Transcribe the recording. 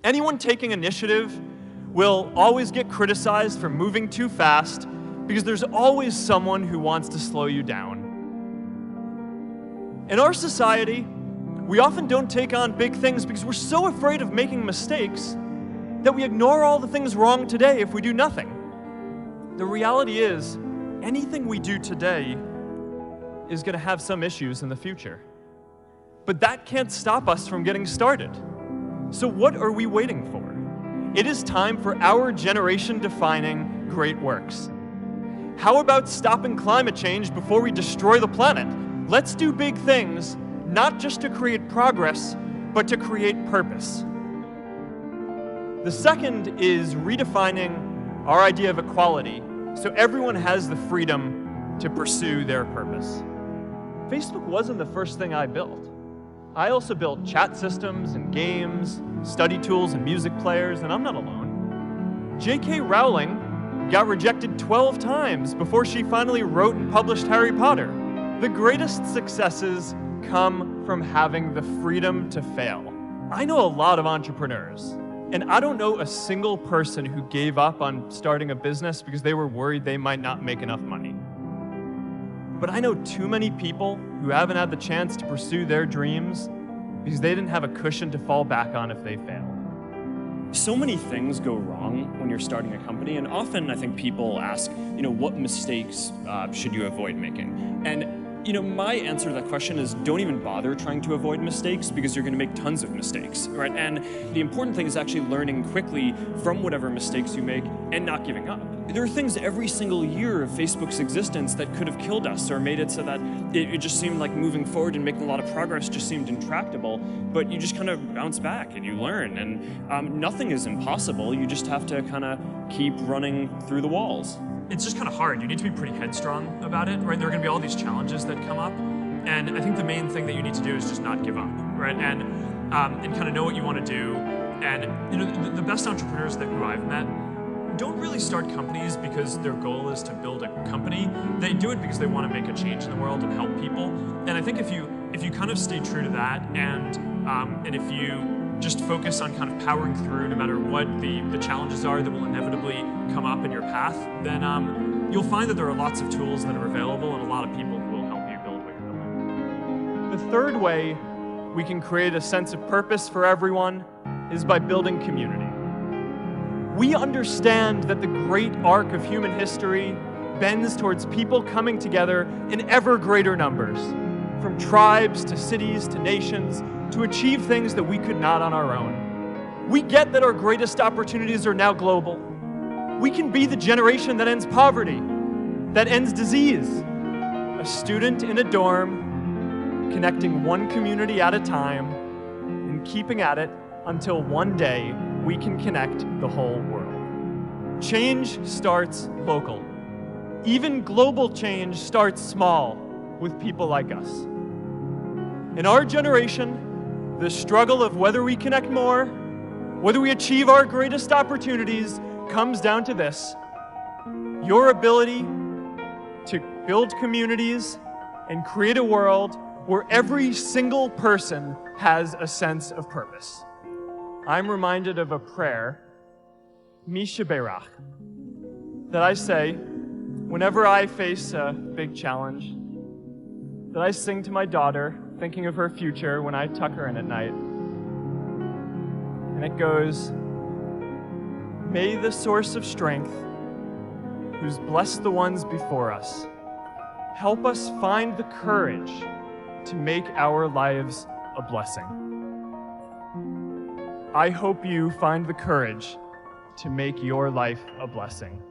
Anyone taking initiative will always get criticized for moving too fast because there's always someone who wants to slow you down. In our society, we often don't take on big things because we're so afraid of making mistakes that we ignore all the things wrong today if we do nothing. The reality is, anything we do today is going to have some issues in the future. But that can't stop us from getting started. So what are we waiting for? It is time for our generation-defining great works. How about stopping climate change before we destroy the planet? Let's do big things, not just to create progress, but to create purpose. The second is redefining our idea of equality so everyone has the freedom to pursue their purpose. Facebook wasn't the first thing I built. I also built chat systems and games, study tools and music players, and I'm not alone. J.K. Rowling got rejected 12 times before she finally wrote and published Harry Potter. The greatest successes come from having the freedom to fail. I know a lot of entrepreneurs, and I don't know a single person who gave up on starting a business because they were worried they might not make enough money. But I know too many people who haven't had the chance to pursue their dreams because they didn't have a cushion to fall back on if they failed. So many things go wrong when you're starting a company, and often I think people ask, what mistakes should you avoid making? And my answer to that question is don't even bother trying to avoid mistakes because you're going to make tons of mistakes, right? And the important thing is actually learning quickly from whatever mistakes you make and not giving up. There are things every single year of Facebook's existence that could have killed us or made it so that it just seemed like moving forward and making a lot of progress just seemed intractable, but you just kind of bounce back and you learn, and nothing is impossible. You just have to kind of keep running through the walls. It's just kind of hard. You need to be pretty headstrong about it, right? There are going to be all these challenges that come up, and I think the main thing that you need to do is just not give up, right? And kind of know what you want to do. And the best entrepreneurs who I've met don't really start companies because their goal is to build a company. They do it because they want to make a change in the world and help people. And I think if you kind of stay true to that, and if you just focus on kind of powering through no matter what the challenges are that will inevitably come up in your path, then you'll find that there are lots of tools that are available and a lot of people who will help you build what you're building. The third way we can create a sense of purpose for everyone is by building community. We understand that the great arc of human history bends towards people coming together in ever greater numbers, from tribes to cities to nations, to achieve things that we could not on our own. We get that our greatest opportunities are now global. We can be the generation that ends poverty, that ends disease, a student in a dorm, connecting one community at a time, and keeping at it until one day we can connect the whole world. Change starts local. Even global change starts small with people like us. In our generation, the struggle of whether we connect more, whether we achieve our greatest opportunities, comes down to this: your ability to build communities and create a world where every single person has a sense of purpose. I'm reminded of a prayer, Misha Berach, that I say whenever I face a big challenge, that I sing to my daughter, thinking of her future when I tuck her in at night. And it goes, "May the source of strength, who's blessed the ones before us, help us find the courage to make our lives a blessing." I hope you find the courage to make your life a blessing.